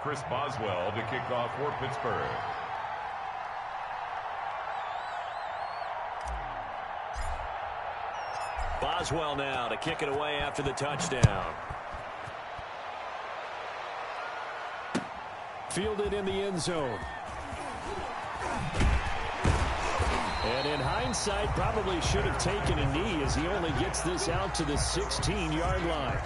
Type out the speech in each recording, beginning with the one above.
Chris Boswell to kick off for Pittsburgh. Boswell now to kick it away after the touchdown. Fielded in the end zone. And in hindsight, probably should have taken a knee as he only gets this out to the 16-yard line.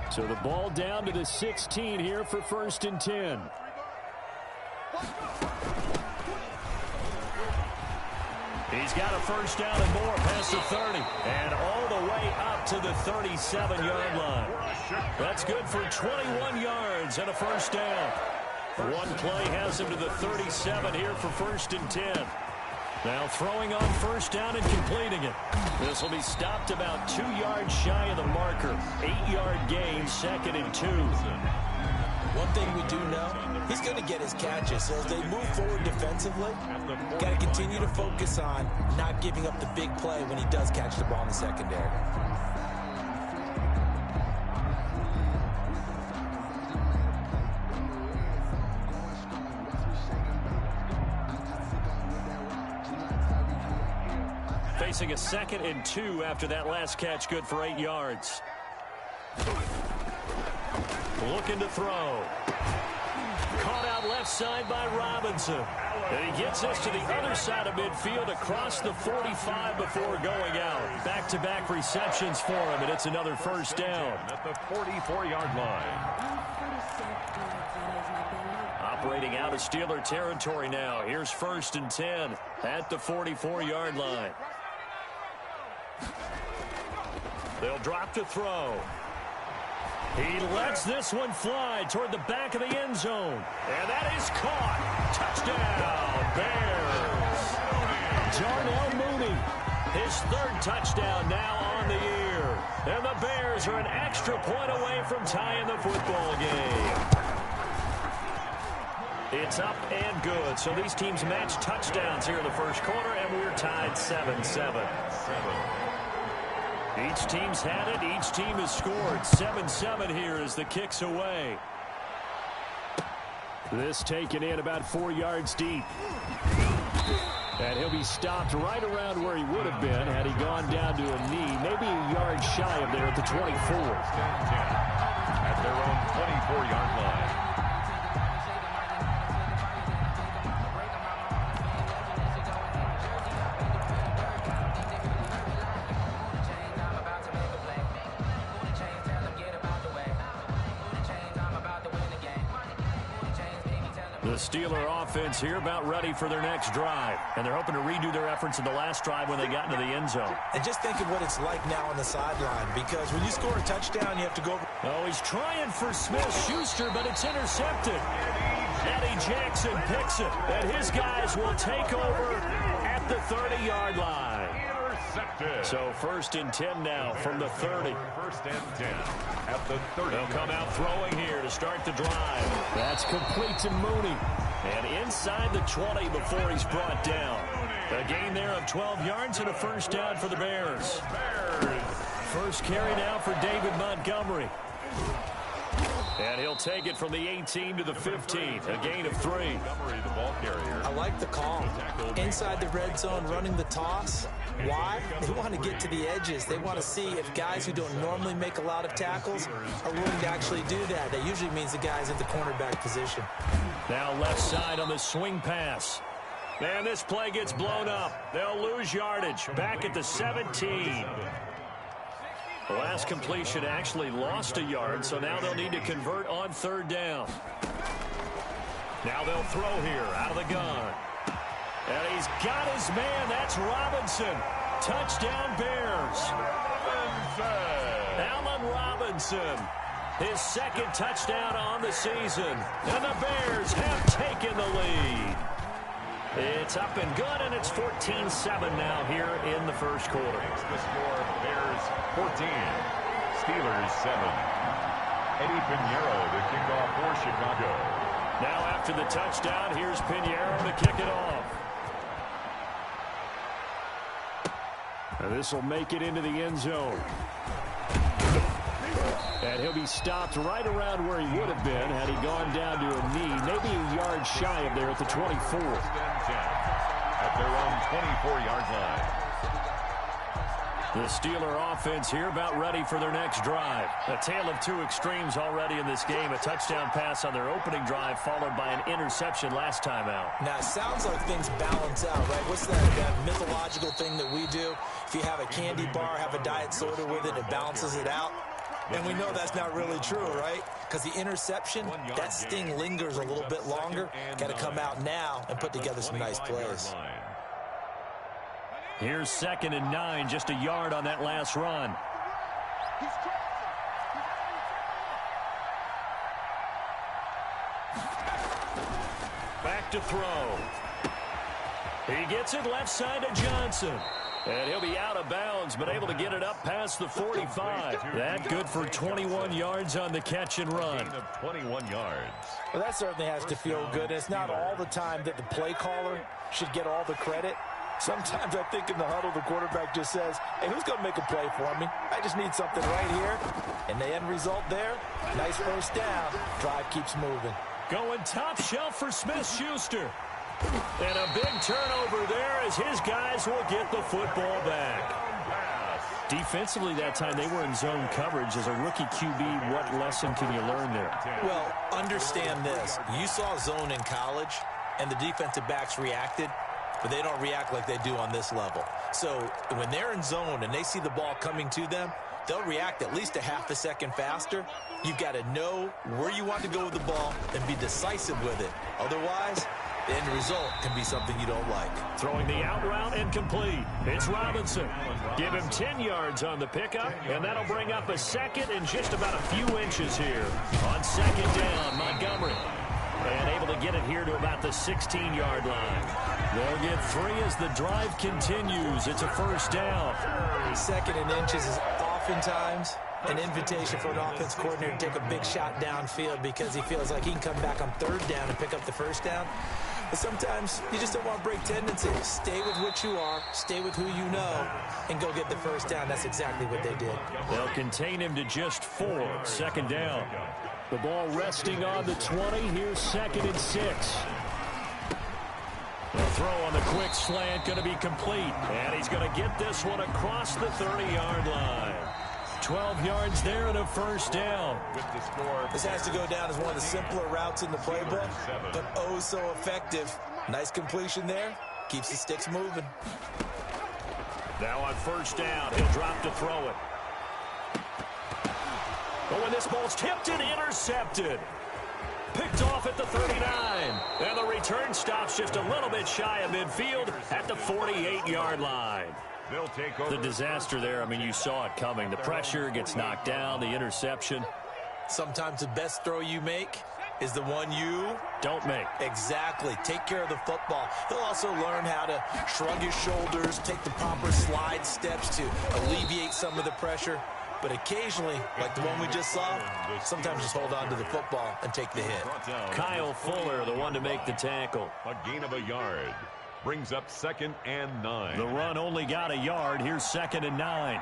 So the ball down to the 16 here for 1st and 10. He's got a first down and more past the 30. And all the way up to the 37-yard line. That's good for 21 yards and a first down. One play has him to the 37 here for 1st and 10. Now throwing on first down and completing it. This will be stopped about 2 yards shy of the marker. 8-yard gain, 2nd and 2. One thing we do know, he's going to get his catches. So as they move forward defensively, got to continue to focus on not giving up the big play when he does catch the ball in the secondary. Facing a 2nd and 2 after that last catch, good for 8 yards. Looking to throw. Caught out left side by Robinson. And he gets us to the other side of midfield across the 45 before going out. Back-to-back receptions for him, and it's another first down. At the 44-yard line. Operating out of Steeler territory now. Here's 1st and 10 at the 44-yard line. They'll drop to throw. He lets this one fly toward the back of the end zone. And that is caught. Touchdown, Bears. Darnell Mooney, his 3rd touchdown now on the year. And the Bears are an extra point away from tying the football game. It's up and good. So these teams match touchdowns here in the first quarter, and we're tied 7-7. Each team's had it. Each team has scored. 7-7 here as the kick's away. This taken in about 4 yards deep. And he'll be stopped right around where he would have been had he gone down to a knee. Maybe a yard shy of there at the 24. At their own 24-yard line. The Steeler offense here about ready for their next drive. And they're hoping to redo their efforts in the last drive when they got into the end zone. And just think of what it's like now on the sideline, because when you score a touchdown, you have to go over. Oh, he's trying for Smith-Schuster, but it's intercepted. Eddie Jackson picks it, and his guys will take over at the 30-yard line. Intercepted. So 1st and 10 now from the 30. 1st and 10 at the 30. They'll come out throwing here to start the drive. That's complete to Mooney. And inside the 20 before he's brought down. A gain there of 12 yards and a first down for the Bears. First carry now for David Montgomery. And he'll take it from the 18 to the 15. A gain of 3. Montgomery, the ball carrier. I like the call. Inside the red zone, running the toss. Why? They want to get to the edges. They want to see if guys who don't normally make a lot of tackles are willing to actually do that. That usually means the guy's at the cornerback position. Now left side on the swing pass. Man, this play gets blown up. They'll lose yardage. Back at the 17. The last completion actually lost a yard, so now they'll need to convert on 3rd down. Now they'll throw here out of the gun. And he's got his man. That's Robinson. Touchdown, Bears. Robinson. His second touchdown on the season. And the Bears have taken the lead. It's up and good, and it's 14-7 now here in the first quarter. The score, Bears 14, Steelers 7. Eddie Pinheiro to kick off for Chicago. Now after the touchdown, here's Pinheiro to kick it off. And this will make it into the end zone. And he'll be stopped right around where he would have been had he gone down to a knee, maybe a yard shy of there at the 24. At their own 24-yard line. The Steeler offense here about ready for their next drive. A tale of two extremes already in this game. A touchdown pass on their opening drive followed by an interception last time out. Now, it sounds like things balance out, right? What's that mythological thing that we do? If you have a candy bar, have a diet soda with it, it balances it out. And we know that's not really true, right? Because the interception, that sting lingers a little bit longer. Got to come out now and put together some nice plays. Here's 2nd and 9, just a yard on that last run. Back to throw. He gets it left side to Johnson. And he'll be out of bounds, but able to get it up past the 45. That good for 21 yards on the catch and run. 21 yards. Well, that certainly has to feel good. It's not all the time that the play caller should get all the credit. Sometimes I think in the huddle, the quarterback just says, hey, who's going to make a play for me? I just need something right here. And the end result there, nice first down. Drive keeps moving. Going top shelf for Smith-Schuster. And a big turnover there as his guys will get the football back. Defensively that time, they were in zone coverage. As a rookie QB, what lesson can you learn there? Well, understand this. You saw zone in college, and the defensive backs reacted, but they don't react like they do on this level. So when they're in zone and they see the ball coming to them, they'll react at least a half a second faster. You've got to know where you want to go with the ball and be decisive with it. Otherwise, the end result can be something you don't like. Throwing the out route and complete. It's Robinson. Give him 10 yards on the pickup, and that'll bring up a second and just about a few inches here. On 2nd down, Montgomery. And able to get it here to about the 16-yard line. They'll get 3 as the drive continues. It's a first down. 2nd and inches is oftentimes an invitation for an offense coordinator to take a big shot downfield because he feels like he can come back on 3rd down and pick up the first down. But sometimes you just don't want to break tendencies. Stay with what you are, stay with who you know, and go get the first down. That's exactly what they did. They'll contain him to just 4. 2nd down. The ball resting on the 20. Here's 2nd and 6. The throw on the quick slant going to be complete. And he's going to get this one across the 30-yard line. 12 yards there and a first down. This has to go down as one of the simpler routes in the playbook, but oh so effective. Nice completion there. Keeps the sticks moving. Now on first down, he'll drop to throw it. But when this ball's tipped and intercepted. Picked off at the 39. And the return stops just a little bit shy of midfield at the 48-yard line. They'll take over. The disaster there, I mean, you saw it coming. The pressure gets knocked down, the interception. Sometimes the best throw you make is the one you don't make. Exactly. Take care of the football. He'll also learn how to shrug his shoulders, take the proper slide steps to alleviate some of the pressure. But occasionally, like the one we just saw, sometimes just hold on to the football and take the hit. Kyle Fuller, the one to make the tackle. A gain of a yard. Brings up 2nd and 9. The run only got a yard. Here's 2nd and 9.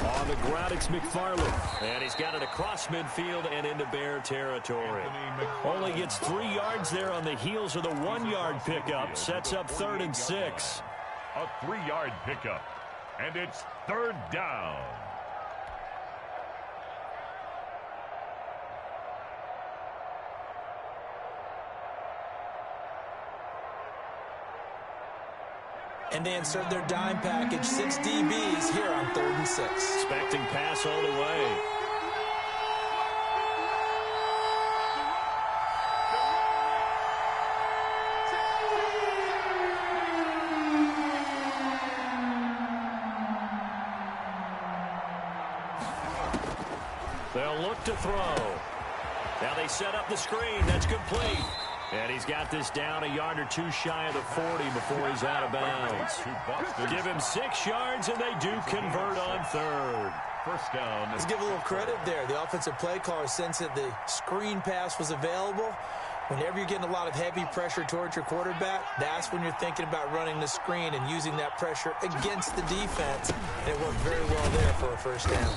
On the ground, it's McFarland. And he's got it across midfield and into Bear territory. Only gets 3 yards there on the heels of the 1-yard pickup. Sets up 3rd and 6. A 3-yard pickup. And it's 3rd down. And they insert their dime package, 6 DBs here on 3rd and 6. Expecting pass all the way. They'll look to throw. Now they set up the screen. That's complete. And he's got this down a yard or two shy of the 40 before he's out of bounds. Give him 6 yards, and they do convert on third. First down. Let's give a little credit there. The offensive play caller sensed that the screen pass was available. Whenever you're getting a lot of heavy pressure towards your quarterback, that's when you're thinking about running the screen and using that pressure against the defense. And it worked very well there for a first down.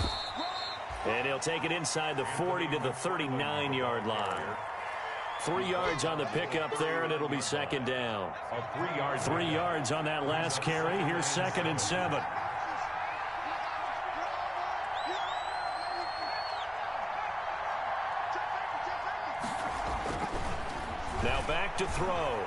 And he'll take it inside the 40 to the 39-yard line. 3 yards on the pickup there, and it'll be second down. 3 yards on that last carry. Here's 2nd and 7. Now back to throw.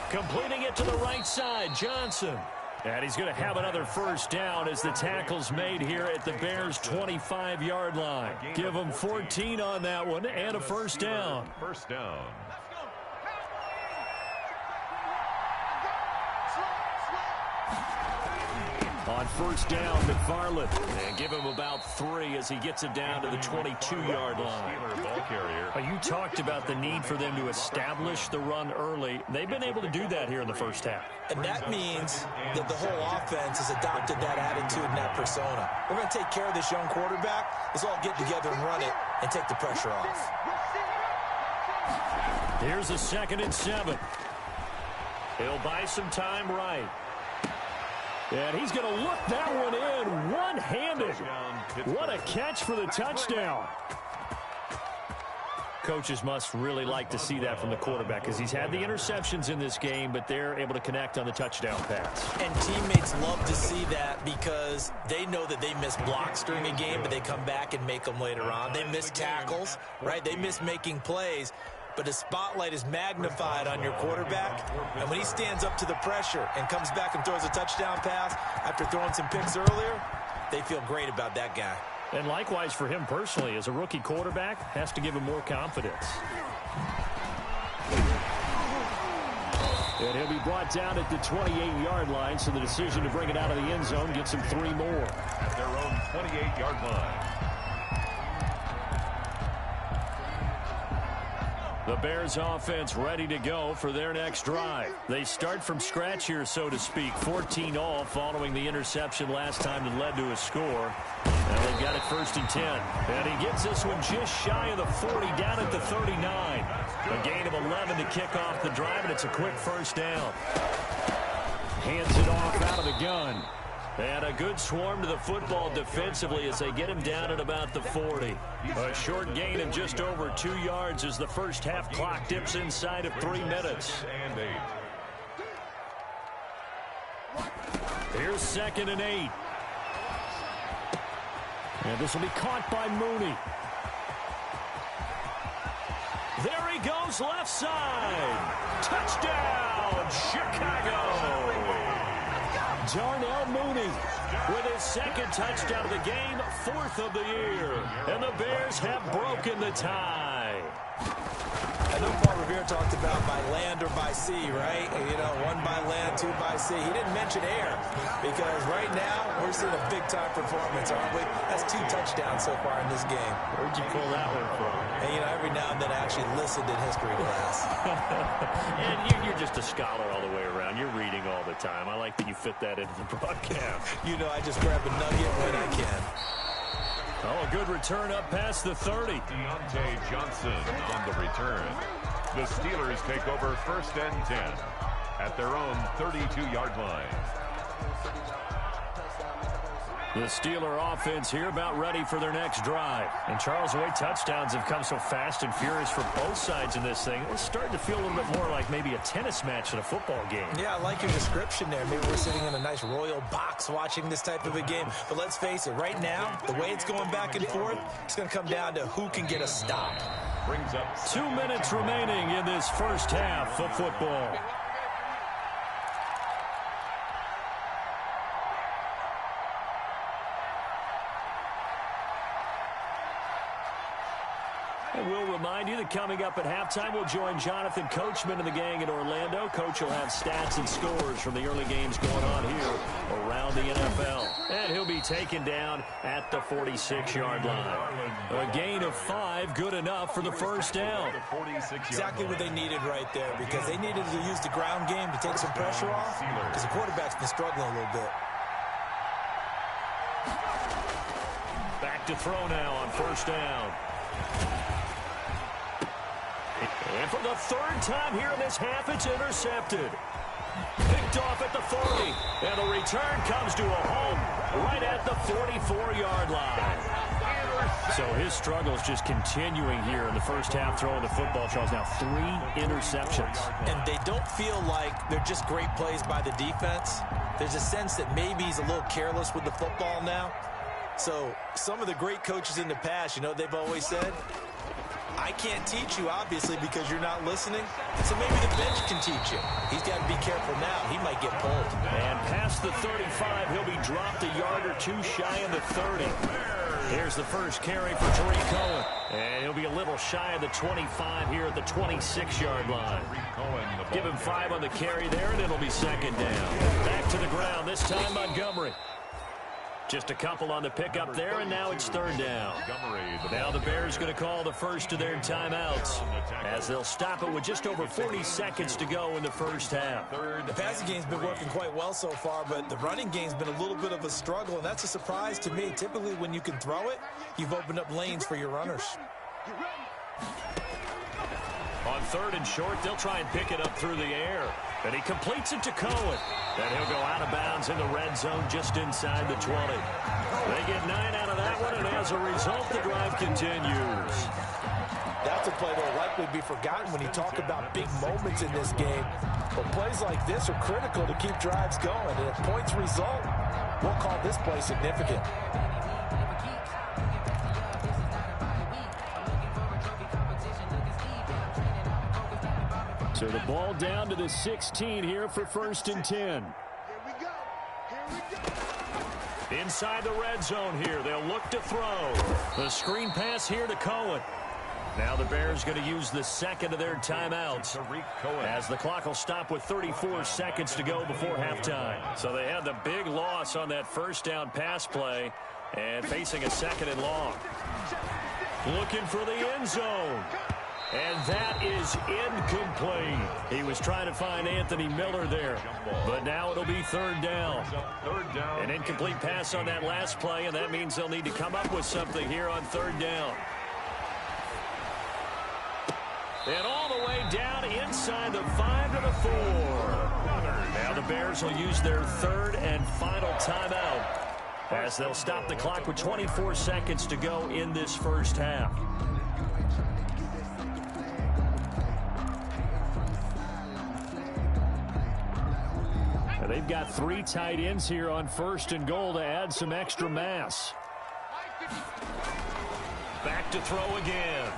Completing it to the right side, Johnson. And he's going to have another first down as the tackle's made here at the Bears' 25-yard line. Give them 14 on that one and a first down. First down. On first down, McFarland. And give him about 3 as he gets it down to the 22-yard line. You talked about the need for them to establish the run early. They've been able to do that here in the first half. And that means that the whole offense has adopted that attitude and that persona. We're going to take care of this young quarterback. Let's all get together and run it and take the pressure off. Here's a 2nd and 7. He'll buy some time right. And he's going to look that one in one-handed. What a catch for the touchdown. Coaches must really like to see that from the quarterback because he's had the interceptions in this game, but they're able to connect on the touchdown pass. And teammates love to see that because they know that they miss blocks during a game, but they come back and make them later on. They miss tackles, right? They miss making plays. But the spotlight is magnified on your quarterback. And when he stands up to the pressure and comes back and throws a touchdown pass after throwing some picks earlier, they feel great about that guy. And likewise for him personally, as a rookie quarterback, has to give him more confidence. And he'll be brought down at the 28-yard line, so the decision to bring it out of the end zone gets him 3 more. At their own 28-yard line. The Bears offense ready to go for their next drive. They start from scratch here, so to speak. 14-all following the interception last time that led to a score. Now they've got it 1st and 10. And he gets this one just shy of the 40 down at the 39. A gain of 11 to kick off the drive, and it's a quick first down. Hands it off out of the gun. And a good swarm to the football defensively as they get him down at about the 40. A short gain of just over 2 yards as the first half clock dips inside of 3 minutes. Here's 2nd and 8. And this will be caught by Mooney. There he goes, left side. Touchdown, Chicago. Darnell Mooney with his 2nd touchdown of the game, 4th of the year. And the Bears have broken the tie. I know Paul Revere talked about by land or by sea, right? You know, 1 by land, 2 by sea. He didn't mention air because right now we're seeing a big-time performance, aren't we? That's 2 touchdowns so far in this game. Where'd you pull that one from? And, you know, every now and then I actually listened in history class. And you're just a scholar all the way around. You're reading all the time. I like that you fit that into the broadcast. You know, I just grab a nugget when I can. Oh, a good return up past the 30. Deontay Johnson on the return. The Steelers take over 1st and 10 at their own 32-yard line. The Steeler offense here about ready for their next drive. And Charles, the way touchdowns have come so fast and furious for both sides in this thing, it's starting to feel a little bit more like maybe a tennis match in a football game. Yeah, I like your description there. Maybe we're sitting in a nice royal box watching this type of a game. But let's face it, right now, the way it's going back and forth, it's going to come down to who can get a stop. Brings up 2 minutes remaining in this first half of football. And we'll remind you that coming up at halftime, we'll join Jonathan Coachman and the gang in Orlando. Coach will have stats and scores from the early games going on here around the NFL. And he'll be taken down at the 46-yard line. A gain of 5, good enough for the first down. Exactly what they needed right there, because they needed to use the ground game to take some pressure off, because the quarterback's been struggling a little bit. Back to throw now on first down. And for the third time here in this half, it's intercepted. Picked off at the 40. And the return comes to a home right at the 44-yard line. So his struggles just continuing here in the first half throwing the football. Charles, now 3 interceptions. And they don't feel like they're just great plays by the defense. There's a sense that maybe he's a little careless with the football now. So some of the great coaches in the past, you know, they've always said, I can't teach you, obviously, because you're not listening. So maybe the bench can teach you. He's got to be careful now. He might get pulled. And past the 35, he'll be dropped a yard or 2 shy of the 30. Here's the first carry for Tariq Cohen. And he'll be a little shy of the 25 here at the 26-yard line. Give him 5 on the carry there, and it'll be second down. Back to the ground, this time Montgomery. Just a couple on the pickup there, and now it's third down. Now the Bears going to call the first of their timeouts as they'll stop it with just over 40 seconds to go in the first half. The passing game's been working quite well so far, but the running game's been a little bit of a struggle, and that's a surprise to me. Typically, when you can throw it, you've opened up lanes for your runners. On third and short, they'll try and pick it up through the air. And he completes it to Cohen. And he'll go out of bounds in the red zone just inside the 20. They get 9 out of that one, and as a result, the drive continues. That's a play that will likely be forgotten when you talk about big moments in this game. But plays like this are critical to keep drives going. And if points result, we'll call this play significant. So the ball down to the 16 here for first and 10. Inside the red zone here, they'll look to throw. The screen pass here to Cohen. Now the Bears going to use the second of their timeouts as the clock will stop with 34 seconds to go before halftime. So they had the big loss on that first down pass play and facing a second and long. Looking for the end zone. And that is incomplete. He was trying to find Anthony Miller there. But now it'll be third down. An incomplete pass on that last play, and that means they'll need to come up with something here on third down. And all the way down inside the 5 to the 4. Now the Bears will use their third and final timeout as they'll stop the clock with 24 seconds to go in this first half. They've got 3 tight ends here on first and goal to add some extra mass. Back to throw again.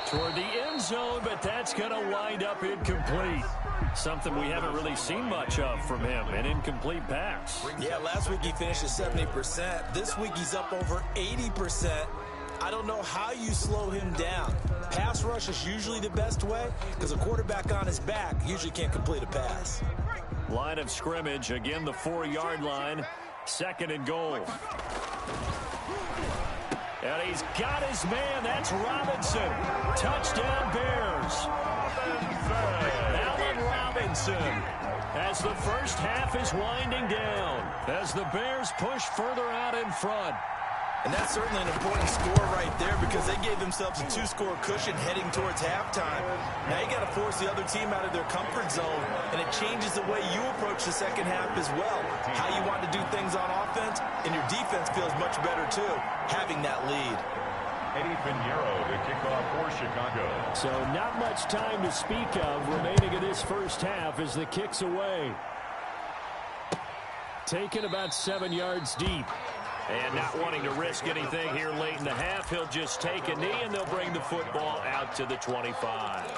Toward the end zone, but that's going to wind up incomplete. Something we haven't really seen much of from him, an incomplete pass. Yeah, last week he finished at 70%. This week he's up over 80%. I don't know how you slow him down. Pass rush is usually the best way because a quarterback on his back usually can't complete a pass. Line of scrimmage, again the 4-yard line, second and goal. And he's got his man, that's Robinson. Touchdown Bears. Allen Robinson. As the first half is winding down, as the Bears push further out in front. And that's certainly an important score right there because they gave themselves a 2-score cushion heading towards halftime. Now you got to force the other team out of their comfort zone, and it changes the way you approach the second half as well. How you want to do things on offense, and your defense feels much better too, having that lead. Eddie Pinheiro to kick off for Chicago. So not much time to speak of remaining in this first half as the kick's away. Taken about 7 yards deep. And not wanting to risk anything here late in the half, he'll just take a knee, and they'll bring the football out to the 25.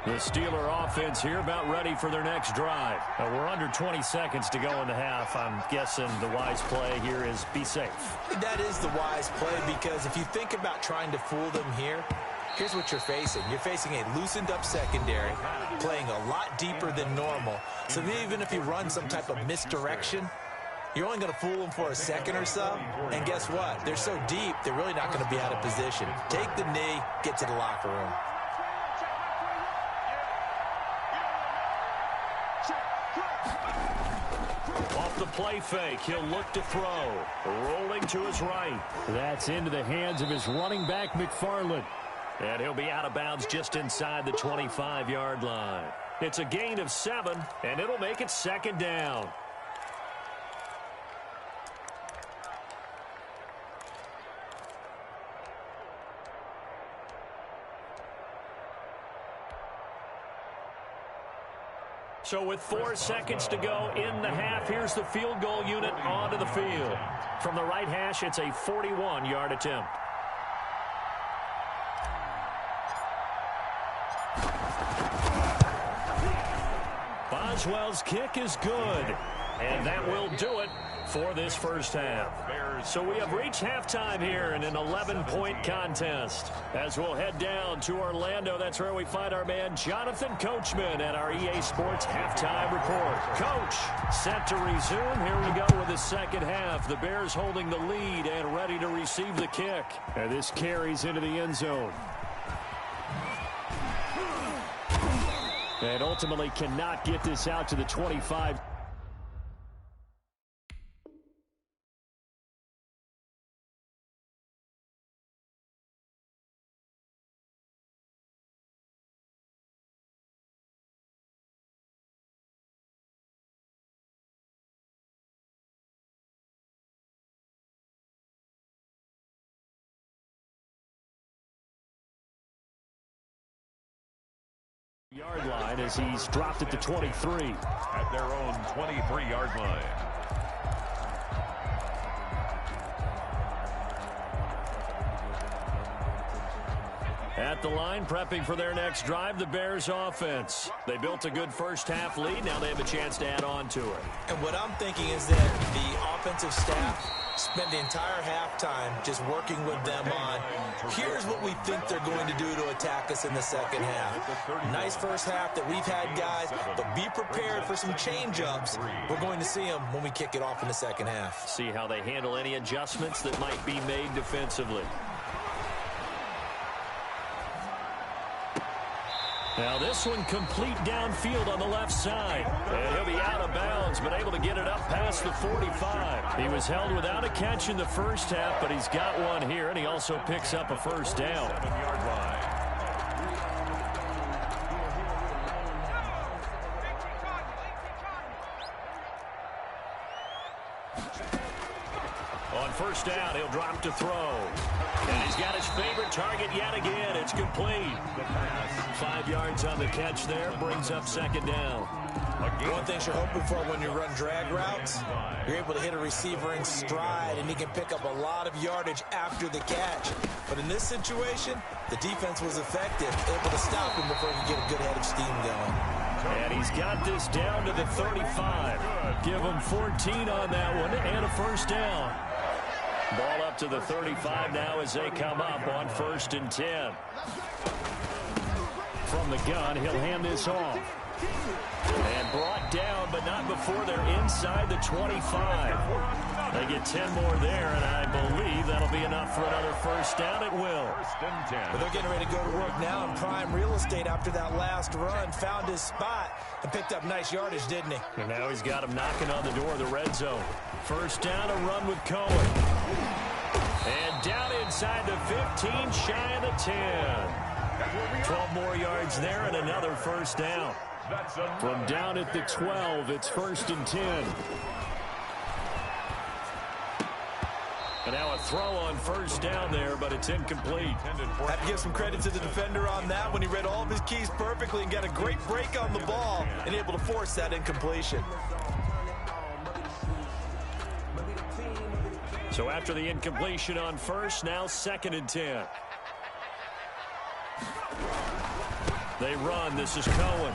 The Steeler offense here about ready for their next drive. We're under 20 seconds to go in the half. I'm guessing the wise play here is be safe. That is the wise play, because if you think about trying to fool them here, here's what you're facing. You're facing a loosened up secondary, playing a lot deeper than normal. So even if you run some type of misdirection, you're only going to fool them for a second or so. And guess what? They're so deep, they're really not going to be out of position. Take the knee, get to the locker room. Off the play fake, he'll look to throw. Rolling to his right. That's into the hands of his running back, McFarland. And he'll be out of bounds just inside the 25-yard line. It's a gain of 7, and it'll make it second down. So with 4 seconds to go in the half, here's the field goal unit onto the field. From the right hash, it's a 41-yard attempt. Boswell's kick is good, and that will do it for this first half. So we have reached halftime here in an 11-point contest. As we'll head down to Orlando, that's where we find our man Jonathan Coachman at our EA Sports Halftime Report. Coach, set to resume. Here we go with the second half. The Bears holding the lead and ready to receive the kick. And this carries into the end zone. And ultimately cannot get this out to the 25. Yard line as he's dropped at the 23. At their own 23-yard line. At the line, prepping for their next drive, the Bears offense. They built a good first-half lead. Now they have a chance to add on to it. And what I'm thinking is that the offensive staff spent the entire halftime just working with them on, here's what we think they're going to do to attack us in the second half. Nice first half that we've had, guys, but be prepared for some change-ups. We're going to see them when we kick it off in the second half. See how they handle any adjustments that might be made defensively. Now this one complete downfield on the left side. And he'll be out of bounds, but able to get it up past the 45. He was held without a catch in the first half, but he's got one here, and he also picks up a first down. 7-yard line. On first down, he'll drop to throw. And he's got his favorite target yet again. It's complete. 5 yards on the catch there, brings up second down. One thing you're hoping for when you run drag routes, you're able to hit a receiver in stride, and he can pick up a lot of yardage after the catch. But in this situation, the defense was effective, able to stop him before he could get a good head of steam going. And he's got this down to the 35. Give him 14 on that one and a first down. Ball up to the 35 now as they come up on 1st and 10. From the gun, he'll hand this off. And brought down, but not before they're inside the 25. They get 10 more there, and I believe that'll be enough for another first down. It will. 1st and 10. But they're getting ready to go to work now in prime real estate after that last run. Found his spot and picked up nice yardage, didn't he? And now he's got him knocking on the door of the red zone. First down, a run with Cohen. And down inside the 15, shy of the 10. 12 more yards there and another first down. From down at the 12, it's 1st and 10. And now a throw on first down there, but it's incomplete. Have to give some credit to the defender on that when he read all of his keys perfectly and got a great break on the ball and able to force that incompletion. So after the incompletion on first, now 2nd and 10. They run. This is Cohen.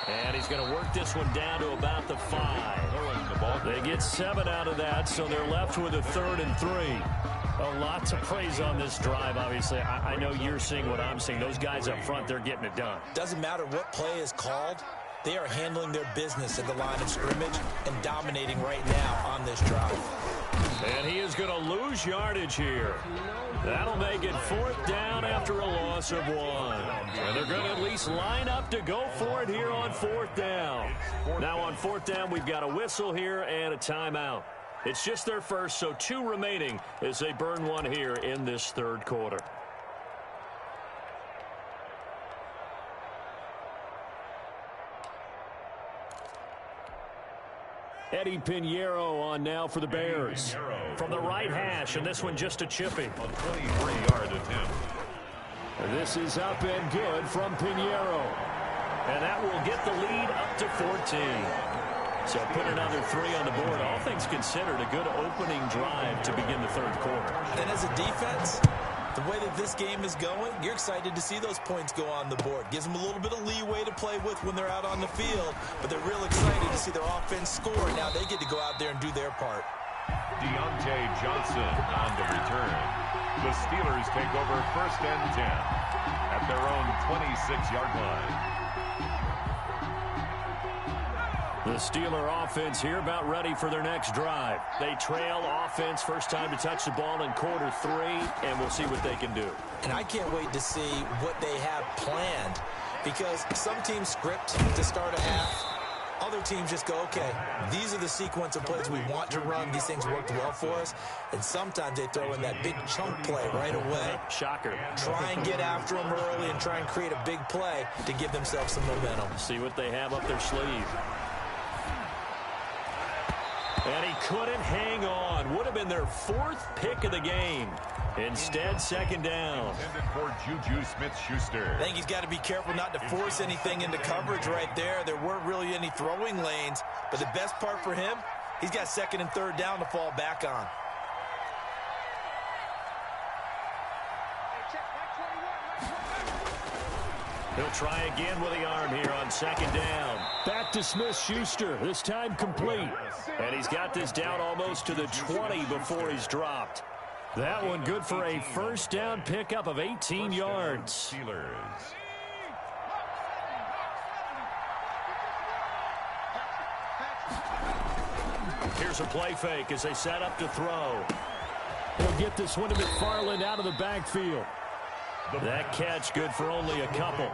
And he's going to work this one down to about the 5. They get 7 out of that, so they're left with a 3rd and 3. A lot to praise on this drive, obviously. I know you're seeing what I'm seeing. Those guys up front, they're getting it done. Doesn't matter what play is called. They are handling their business at the line of scrimmage and dominating right now on this drive. And he is going to lose yardage here. That'll make it 4th down after a loss of 1. And they're going to at least line up to go for it here on 4th down. Now on 4th down, we've got a whistle here and a timeout. It's just their first, so 2 remaining as they burn 1 here in this 3rd quarter. Eddie Pinheiro on now for the Bears. From the right hash, and this one just a chippy. A 23-yard attempt. This is up and good from Pinheiro. And that will get the lead up to 14. So put another 3 on the board. All things considered, a good opening drive to begin the 3rd quarter. And as a defense, the way that this game is going, you're excited to see those points go on the board. Gives them a little bit of leeway to play with when they're out on the field, but they're real excited to see their offense score. Now they get to go out there and do their part. Deontay Johnson on the return. The Steelers take over 1st and 10 at their own 26-yard line. The Steeler offense here about ready for their next drive. They trail offense, first time to touch the ball in quarter 3, and we'll see what they can do. And I can't wait to see what they have planned, because some teams script to start a half. Other teams just go, okay, these are the sequence of plays we want to run. These things worked well for us. And sometimes they throw in that big chunk play right away. Shocker. Try and get after them early and try and create a big play to give themselves some momentum. See what they have up their sleeve. And he couldn't hang on. Would have been their 4th pick of the game. Instead, 2nd down. Intended for Juju Smith-Schuster. I think he's got to be careful not to force anything into coverage right there. There weren't really any throwing lanes. But the best part for him, he's got 2nd and 3rd down to fall back on. He'll try again with the arm here on 2nd down. Back to Smith-Schuster, this time complete. And he's got this down almost to the 20 before he's dropped. That one good for a 1st down pickup of 18 yards. Steelers. Here's a play fake as they set up to throw. He'll get this one to McFarland out of the backfield. That catch good for only a couple.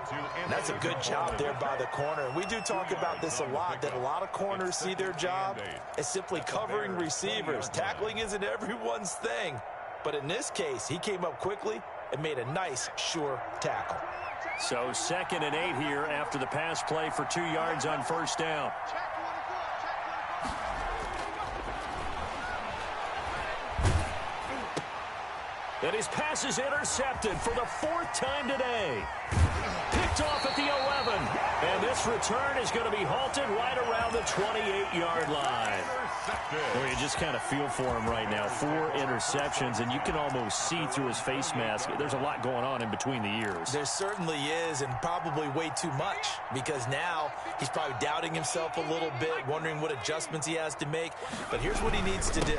That's a good job there by the corner. We do talk about this a lot, that a lot of corners see their job as simply covering receivers. Tackling isn't everyone's thing. But in this case, he came up quickly and made a nice, sure tackle. So 2nd and 8 here after the pass play for 2 yards on 1st down. And his pass is intercepted for the 4th time today. Picked off at the 11. And this return is going to be halted right around the 28-yard line. Well, you just kind of feel for him right now. 4 interceptions, and you can almost see through his face mask. There's a lot going on in between the ears. There certainly is, and probably way too much, because now he's probably doubting himself a little bit, wondering what adjustments he has to make. But here's what he needs to do.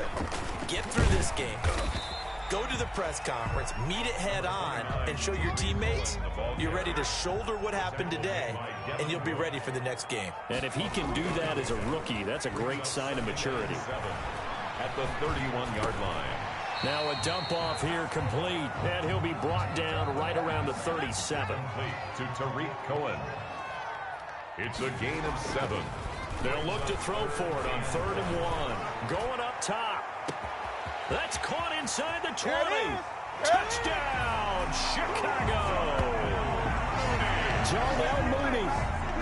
Get through this game. Go to the press conference, meet it head on, and show your teammates you're ready to shoulder what happened today, and you'll be ready for the next game. And if he can do that as a rookie, that's a great sign of maturity. At the 31-yard line. Now a dump off here complete, and he'll be brought down right around the 37. To Tariq Cohen. It's a gain of 7. They'll look to throw for it on 3rd and 1. Going up top. That's caught inside the 20. Touchdown, Chicago. Darnell Mooney,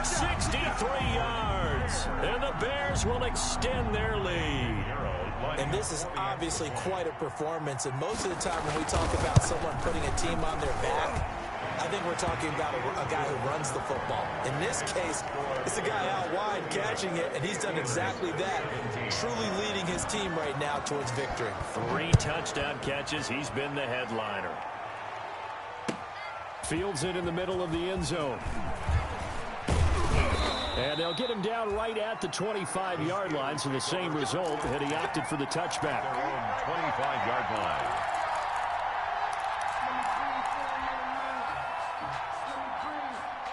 63 yards. And the Bears will extend their lead. And this is obviously quite a performance. And most of the time when we talk about someone putting a team on their back, I think we're talking about a guy who runs the football. In this case, it's a guy out wide catching it, and he's done exactly that, truly leading his team right now towards victory. 3 touchdown catches. He's been the headliner. Fields it in the middle of the end zone. And they'll get him down right at the 25-yard line, so the same result, and he opted for the touchback. Their own 25-yard line.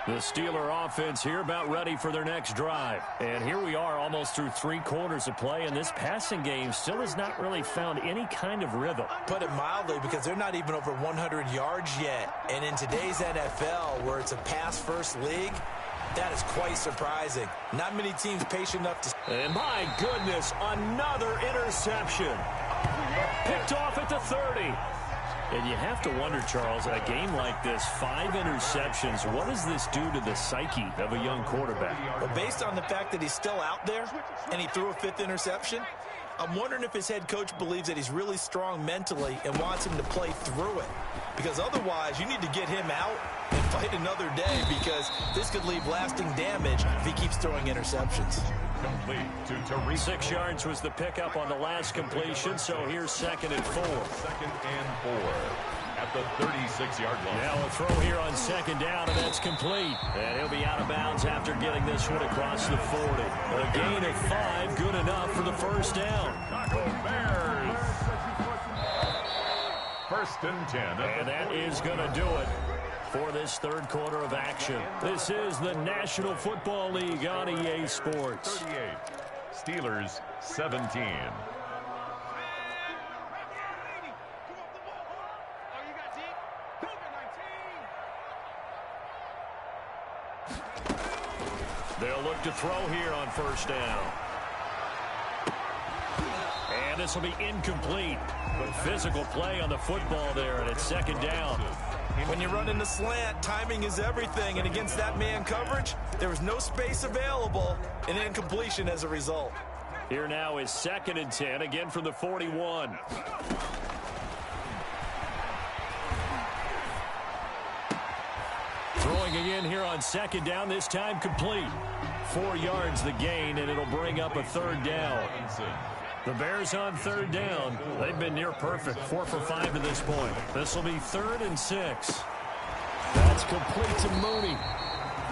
The Steeler offense here about ready for their next drive. And here we are almost through 3 quarters of play, and this passing game still has not really found any kind of rhythm. Put it mildly, because they're not even over 100 yards yet. And in today's NFL, where it's a pass-first league, that is quite surprising. Not many teams patient enough to... And my goodness, another interception. Picked off at the 30. And you have to wonder, Charles, a game like this, 5 interceptions, what does this do to the psyche of a young quarterback? Well, based on the fact that he's still out there and he threw a 5th interception, I'm wondering if his head coach believes that he's really strong mentally and wants him to play through it. Because otherwise, you need to get him out and fight another day, because this could leave lasting damage if he keeps throwing interceptions. Complete to Tariq. 6 yards was the pickup on the last completion, so here's 2nd and 4. 2nd and 4 at the 36-yard line. Now a throw here on 2nd down, and that's complete. And he'll be out of bounds after getting this one across the 40. A gain of 5, good enough for the first down. Bears. 1st and 10. And that is going to do it for this 3rd quarter of action. This is the National Football League on EA Sports. 38. Steelers 17. They'll look to throw here on 1st down. And this will be incomplete. But physical play on the football there, and it's 2nd down. When you run in the slant, timing is everything, and against that man coverage, there was no space available, and incompletion as a result. Here now is 2nd and 10, again from the 41. Throwing again here on 2nd down, this time complete. 4 yards the gain, and it'll bring up a 3rd down. The Bears on 3rd down. They've been near perfect, 4 for 5 to this point. This will be 3rd and 6. That's complete to Mooney.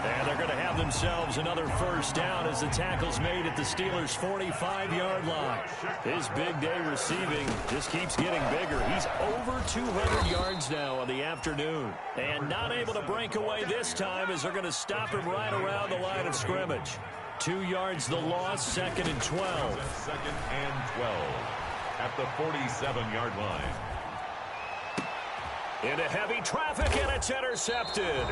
And they're going to have themselves another 1st down as the tackle's made at the Steelers' 45-yard line. His big day receiving just keeps getting bigger. He's over 200 yards now on the afternoon. And not able to break away this time as they're going to stop him right around the line of scrimmage. 2 yards the loss, 2nd and 12. 2nd and 12 at the 47-yard line. Into heavy traffic, and it's intercepted.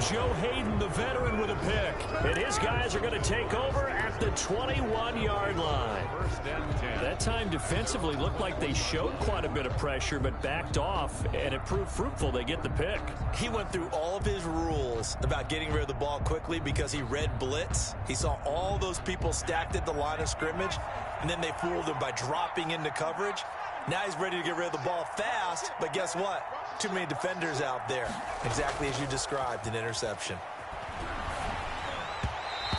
Joe Hayden, the veteran, with a pick. And his guys are going to take over at the 21-yard line. 1st and 10. That time defensively looked like they showed quite a bit of pressure, but backed off, and it proved fruitful. They get the pick. He went through all of his rules about getting rid of the ball quickly because he read blitz. He saw all those people stacked at the line of scrimmage, and then they fooled him by dropping into coverage. Now he's ready to get rid of the ball fast, but guess what? Too many defenders out there. Exactly as you described, an interception.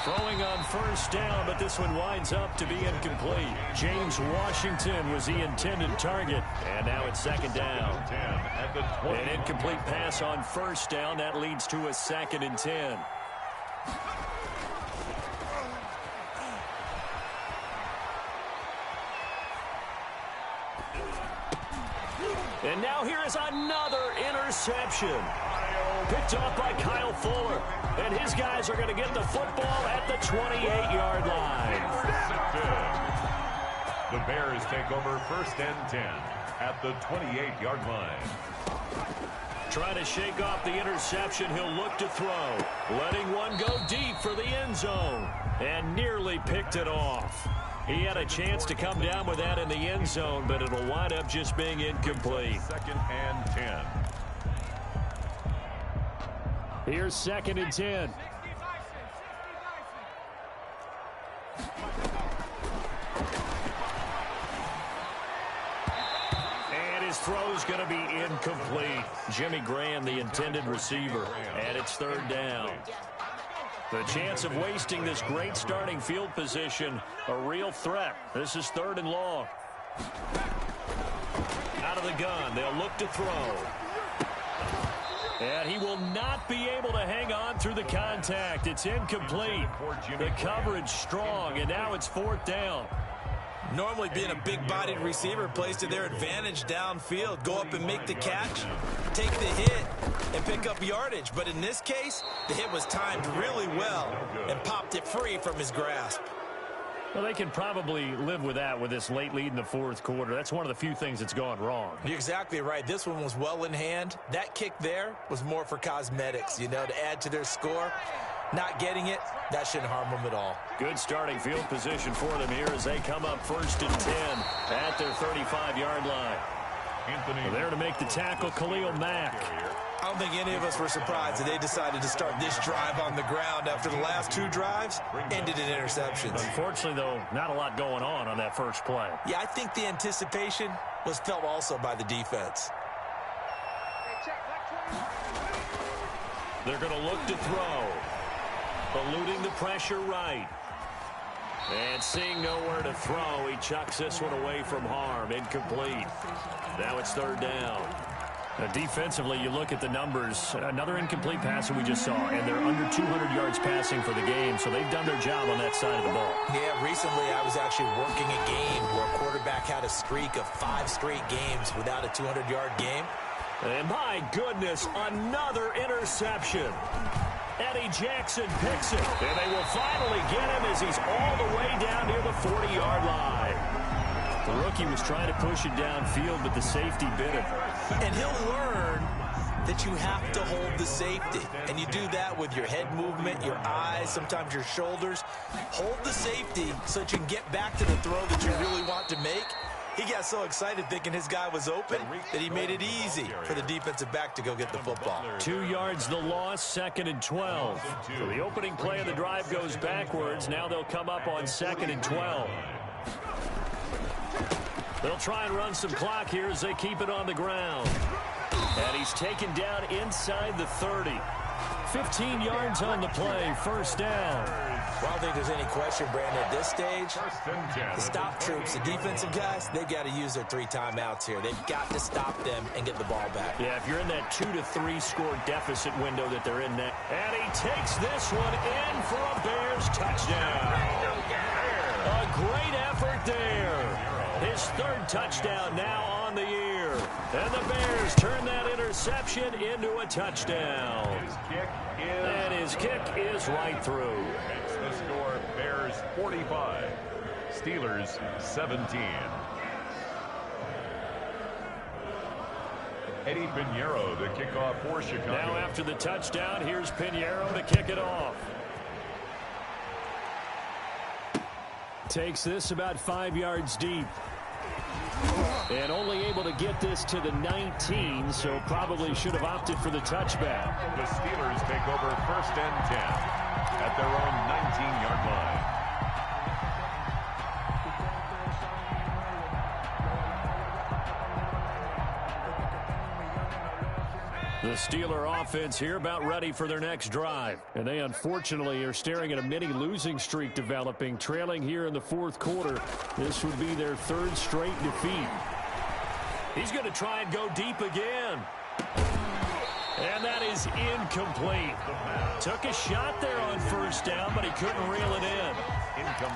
Throwing on 1st down, but this one winds up to be incomplete. James Washington was the intended target, and now it's 2nd down. 10 at the 20. An incomplete pass on 1st down. That leads to a 2nd and 10. And now here is another interception. Picked off by Kyle Fuller. And his guys are going to get the football at the 28-yard line. The Bears take over 1st and 10 at the 28-yard line. Trying to shake off the interception. He'll look to throw. Letting one go deep for the end zone. And nearly picked it off. He had a chance to come down with that in the end zone, but it'll wind up just being incomplete. 2nd and 10. Here's 2nd and 10. And his throw's going to be incomplete. Jimmy Graham, the intended receiver, and it's 3rd down. The chance of wasting this great starting field position, a real threat. This is 3rd and long. Out of the gun, they'll look to throw. And he will not be able to hang on through the contact. It's incomplete. The coverage strong, and now it's 4th down. Normally being a big-bodied receiver plays to their advantage downfield. Go up and make the catch, take the hit, and pick up yardage. But in this case, the hit was timed really well and popped it free from his grasp. Well, they can probably live with that with this late lead in the 4th quarter. That's one of the few things that's gone wrong. You're exactly right. This one was well in hand. That kick there was more for cosmetics, you know, to add to their score. Not getting it, that shouldn't harm them at all. Good starting field position for them here as they come up 1st and 10 at their 35-yard line. There to make the tackle, Khalil Mack. I don't think any of us were surprised that they decided to start this drive on the ground after the last 2 drives ended in interceptions. Unfortunately, though, not a lot going on that first play. Yeah, I think the anticipation was felt also by the defense. They're going to look to throw. Eluding the pressure right. And seeing nowhere to throw, he chucks this one away from harm. Incomplete. Now it's 3rd down. Now defensively, you look at the numbers. Another incomplete pass that we just saw, and they're under 200 yards passing for the game, so they've done their job on that side of the ball. Yeah, recently I was actually working a game where a quarterback had a streak of 5 straight games without a 200-yard game. And my goodness, another interception. Eddie Jackson picks it, and they will finally get him as he's all the way down near the 40-yard line. The rookie was trying to push it downfield, but the safety bit him. And he'll learn that you have to hold the safety. And you do that with your head movement, your eyes, sometimes your shoulders. Hold the safety so that you can get back to the throw that you really want to make. He got so excited thinking his guy was open that he made it easy for the defensive back to go get the football. 2 yards the loss, 2nd and 12. So the opening play of the drive goes backwards. Now they'll come up on 2nd and 12. They'll try and run some clock here as they keep it on the ground. And he's taken down inside the 30. 15 yards on the play, 1st down. Well, I don't think there's any question, Brandon, at this stage, the stop troops, the defensive guys, they've got to use their 3 timeouts here. They've got to stop them and get the ball back. Yeah, if you're in that 2 to 3 score deficit window that they're in that. And he takes this one in for a Bears touchdown. A great effort there. His 3rd touchdown now on the year. And the Bears turn that interception into a touchdown. And his kick is right through. Makes the score Bears 45, Steelers 17. Eddie Pinheiro to kick off for Chicago. Now after the touchdown, here's Pinheiro to kick it off. Takes this about 5 yards deep. And only able to get this to the 19, so probably should have opted for the touchback. The Steelers take over 1st and 10 at their own 19-yard line. The Steeler offense here about ready for their next drive. And they unfortunately are staring at a mini losing streak developing, trailing here in the 4th quarter. This would be their 3rd straight defeat. He's going to try and go deep again. And that is incomplete. Took a shot there on 1st down, but he couldn't reel it in.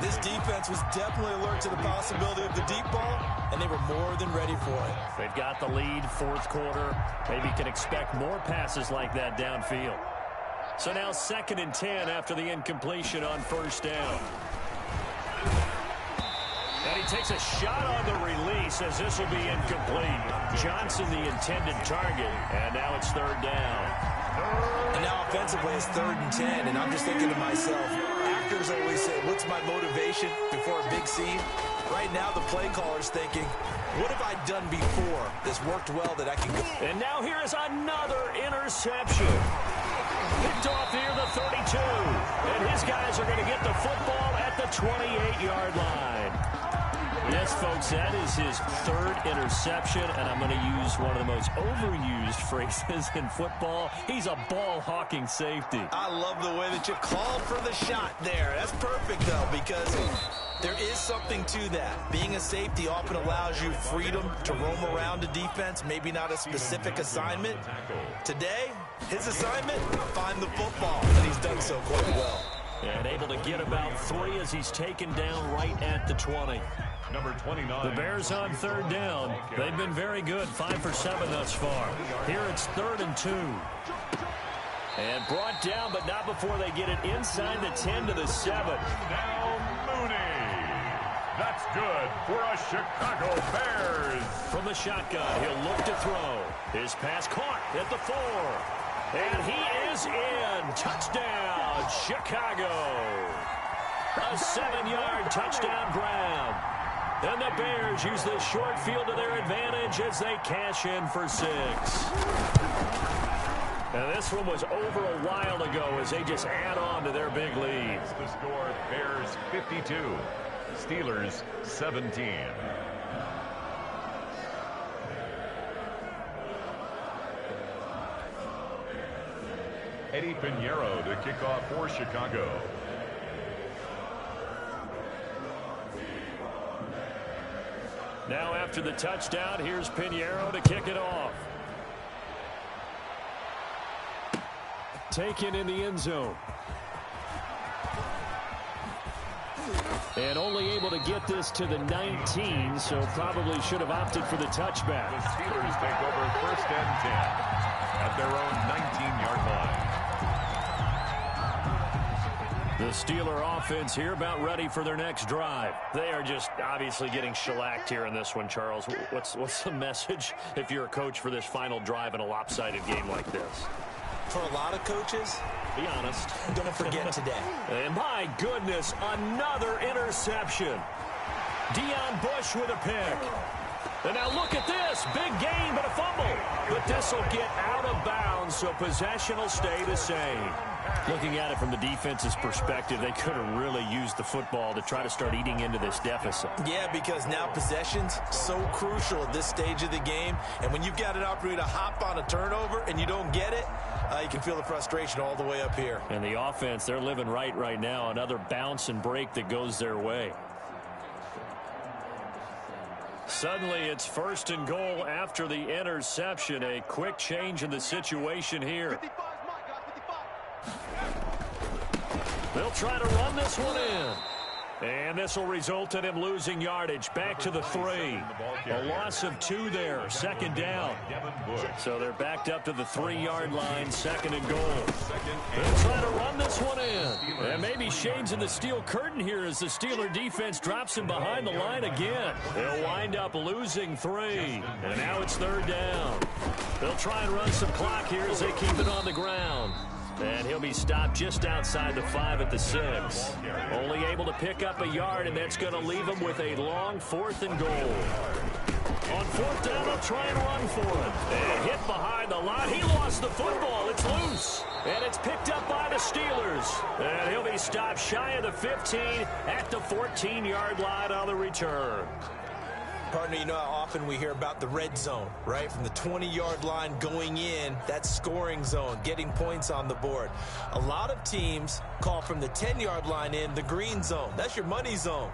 This defense was definitely alert to the possibility of the deep ball, and they were more than ready for it. They've got the lead, 4th quarter. Maybe can expect more passes like that downfield. So now 2nd and 10 after the incompletion on 1st down. And he takes a shot on the release as this will be incomplete. Johnson the intended target, and now it's 3rd down. And now offensively it's 3rd and 10, and I'm just thinking to myself, actors always say, what's my motivation before a big scene? Right now the play caller's thinking, what have I done before that's worked well that I can go? And now here is another interception. Picked off near the 32. And his guys are going to get the football at the 28-yard line. Yes, folks, that is his 3rd interception, and I'm going to use one of the most overused phrases in football. He's a ball-hawking safety. I love the way that you called for the shot there. That's perfect, though, because There is something to that. Being a safety often allows you freedom to roam around a defense, maybe not a specific assignment. Today, his assignment, find the football, and he's done so quite well. And able to get about 3 as he's taken down right at the 20. Number 29. The Bears on 3rd down. They've been very good, 5 for 7 thus far. Here it's 3rd and 2. And brought down, but not before they get it inside the 10 to the 7. Now Mooney. That's good for a Chicago Bears. From the shotgun, he'll look to throw. His pass caught at the 4. And he is in. Touchdown, Chicago. A 7-yard touchdown grab. And the Bears use this short field to their advantage as they cash in for 6. And this one was over a while ago as they just add on to their big lead. The score, Bears 52, Steelers 17. Eddie Pinheiro to kick off for Chicago. Now after the touchdown, here's Pinheiro to kick it off. Taken in the end zone. And only able to get this to the 19, so probably should have opted for the touchback. The Steelers take over 1st and 10 at their own 19-yard line. The Steeler offense here about ready for their next drive. They are just obviously getting shellacked here in this one, Charles. What's the message if you're a coach for this final drive in a lopsided game like this? For a lot of coaches, be honest. Don't forget today. And my goodness, another interception. Deion Bush with a pick. And now look at this. Big gain, but a fumble. But this will get out of bounds, so possession will stay the same. Looking at it from the defense's perspective, they could have really used the football to try to start eating into this deficit. Yeah, because now possession's so crucial at this stage of the game. And when you've got an opportunity to hop on a turnover and you don't get it, you can feel the frustration all the way up here. And the offense, they're living right now. Another bounce and break that goes their way. Suddenly, it's 1st and goal after the interception. A quick change in the situation here. They'll try to run this one in. And this will result in him losing yardage. Back to the 3. A loss of 2 there. 2nd down. So they're backed up to the 3-yard line. 2nd and goal. They'll try to run this one in. And maybe shades in the steel curtain here as the Steeler defense drops him behind the line again. They'll wind up losing 3. And now it's 3rd down. They'll try and run some clock here as they keep it on the ground. And he'll be stopped just outside the 5 at the 6. Only able to pick up a yard, and that's going to leave him with a long 4th and goal. On 4th down, they'll try and run for it. And hit behind the line. He lost the football. It's loose. And it's picked up by the Steelers. And he'll be stopped shy of the 15 at the 14-yard line on the return. Partner, you know how often we hear about the red zone, right? From the 20-yard line going in, that's scoring zone, getting points on the board. A lot of teams call from the 10-yard line in the green zone. That's your money zone.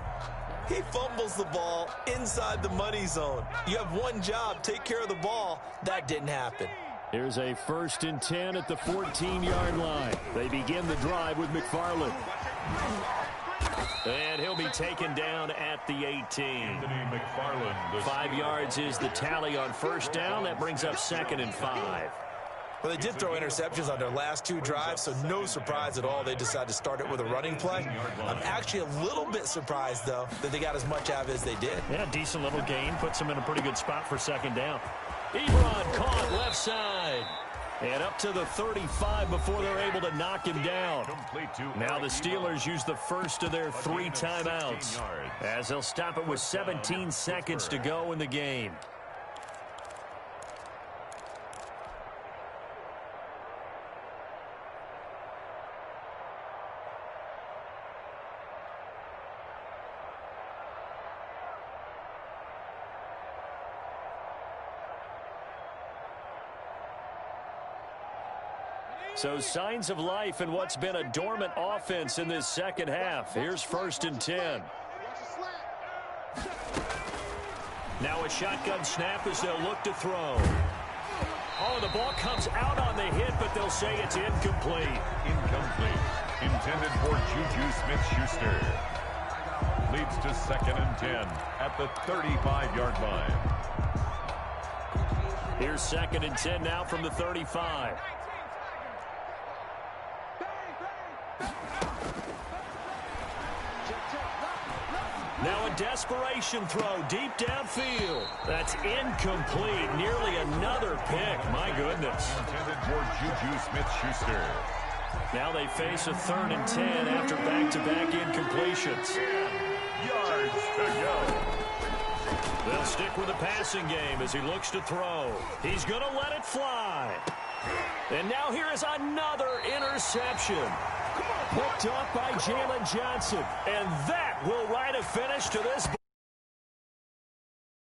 He fumbles the ball inside the money zone. You have one job, take care of the ball. That didn't happen. Here's a 1st and 10 at the 14-yard line. They begin the drive with McFarland. And he'll be taken down at the 18. 5 yards is the tally on 1st down. That brings up 2nd and 5. Well, they did throw interceptions on their last 2 drives, so no surprise at all they decided to start it with a running play. I'm actually a little bit surprised, though, that they got as much out of it as they did. Yeah, decent little gain. Puts them in a pretty good spot for 2nd down. Ebron caught left side. And up to the 35 before they're able to knock him down. Now the Steelers use the first of their 3 timeouts as they'll stop it with 17 seconds to go in the game. So signs of life in what's been a dormant offense in this second half. Here's 1st and 10. Now a shotgun snap as they'll look to throw. Oh, the ball comes out on the hit, but they'll say it's incomplete. Incomplete. Intended for Juju Smith-Schuster. Leads to 2nd and 10 at the 35-yard line. Here's 2nd and 10 now from the 35. Now a desperation throw deep downfield. That's incomplete. Nearly another pick. My goodness. Intended for Juju Smith-Schuster. Now they face a 3rd and 10 after back-to-back incompletions. 10 yards to go. They'll stick with the passing game as he looks to throw. He's going to let it fly. And now here is another interception. Picked off by Jalen Johnson. And that will write a finish to this.